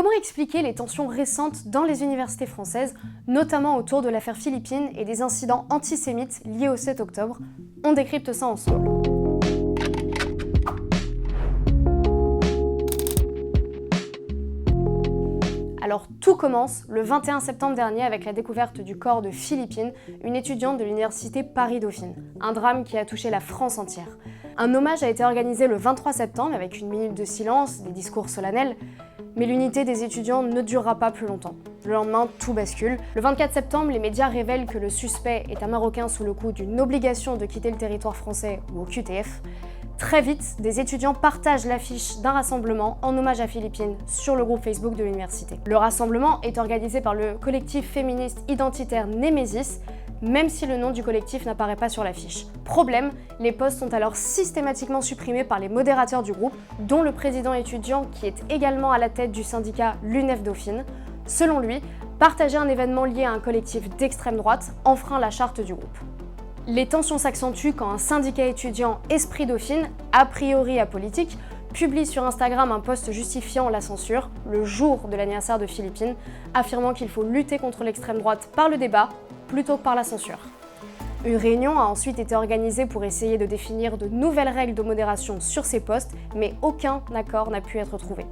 Comment expliquer les tensions récentes dans les universités françaises, notamment autour de l'affaire Philippine et des incidents antisémites liés au 7 octobre? On décrypte ça ensemble. Alors tout commence le 21 septembre dernier avec la découverte du corps de Philippine, une étudiante de l'université Paris-Dauphine. Un drame qui a touché la France entière. Un hommage a été organisé le 23 septembre avec une minute de silence, des discours solennels, mais l'unité des étudiants ne durera pas plus longtemps. Le lendemain, tout bascule. Le 24 septembre, les médias révèlent que le suspect est un Marocain sous le coup d'une obligation de quitter le territoire français ou OQTF. Très vite, des étudiants partagent l'affiche d'un rassemblement en hommage à Philippine sur le groupe Facebook de l'université. Le rassemblement est organisé par le collectif féministe identitaire Némésis, même si le nom du collectif n'apparaît pas sur l'affiche. Problème, les posts sont alors systématiquement supprimés par les modérateurs du groupe, dont le président étudiant qui est également à la tête du syndicat l'UNEF Dauphine. Selon lui, partager un événement lié à un collectif d'extrême droite enfreint la charte du groupe. Les tensions s'accentuent quand un syndicat étudiant Esprit Dauphine, a priori apolitique, publie sur Instagram un post justifiant la censure, le jour de l'anniversaire de Philippine, affirmant qu'il faut lutter contre l'extrême droite par le débat, plutôt que par la censure. Une réunion a ensuite été organisée pour essayer de définir de nouvelles règles de modération sur ces posts, mais aucun accord n'a pu être trouvé.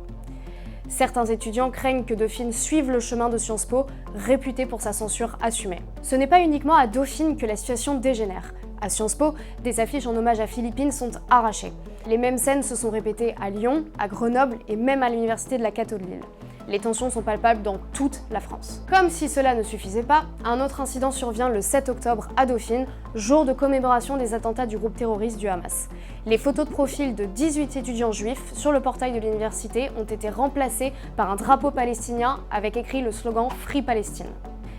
Certains étudiants craignent que Dauphine suive le chemin de Sciences Po, réputé pour sa censure assumée. Ce n'est pas uniquement à Dauphine que la situation dégénère. À Sciences Po, des affiches en hommage à Philippine sont arrachées. Les mêmes scènes se sont répétées à Lyon, à Grenoble et même à l'université de la Cato de Lille. Les tensions sont palpables dans toute la France. Comme si cela ne suffisait pas, un autre incident survient le 7 octobre à Dauphine, jour de commémoration des attentats du groupe terroriste du Hamas. Les photos de profil de 18 étudiants juifs sur le portail de l'université ont été remplacées par un drapeau palestinien avec écrit le slogan Free Palestine.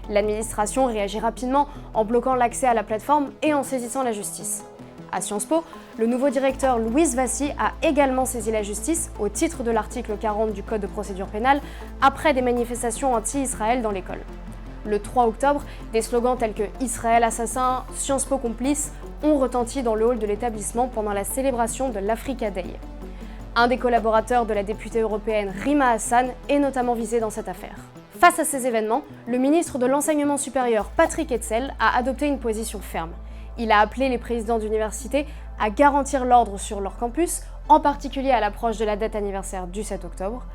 L'administration réagit rapidement en bloquant l'accès à la plateforme et en saisissant la justice. À Sciences Po, le nouveau directeur Louis Vassy a également saisi la justice au titre de l'article 40 du Code de procédure pénale après des manifestations anti-Israël dans l'école. Le 3 octobre, des slogans tels que « Israël assassin »,« Sciences Po complice » ont retenti dans le hall de l'établissement pendant la célébration de l'Africa Day. Un des collaborateurs de la députée européenne Rima Hassan est notamment visé dans cette affaire. Face à ces événements, le ministre de l'Enseignement supérieur Patrick Hetzel a adopté une position ferme. Il a appelé les présidents d'université à garantir l'ordre sur leur campus, en particulier à l'approche de la date anniversaire du 7 octobre.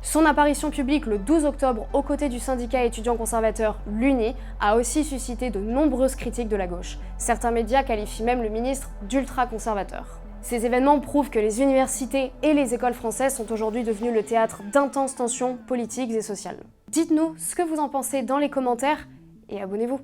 Son apparition publique le 12 octobre aux côtés du syndicat étudiant conservateur l'UNI a aussi suscité de nombreuses critiques de la gauche. Certains médias qualifient même le ministre d'ultra-conservateur. Ces événements prouvent que les universités et les écoles françaises sont aujourd'hui devenues le théâtre d'intenses tensions politiques et sociales. Dites-nous ce que vous en pensez dans les commentaires et abonnez-vous.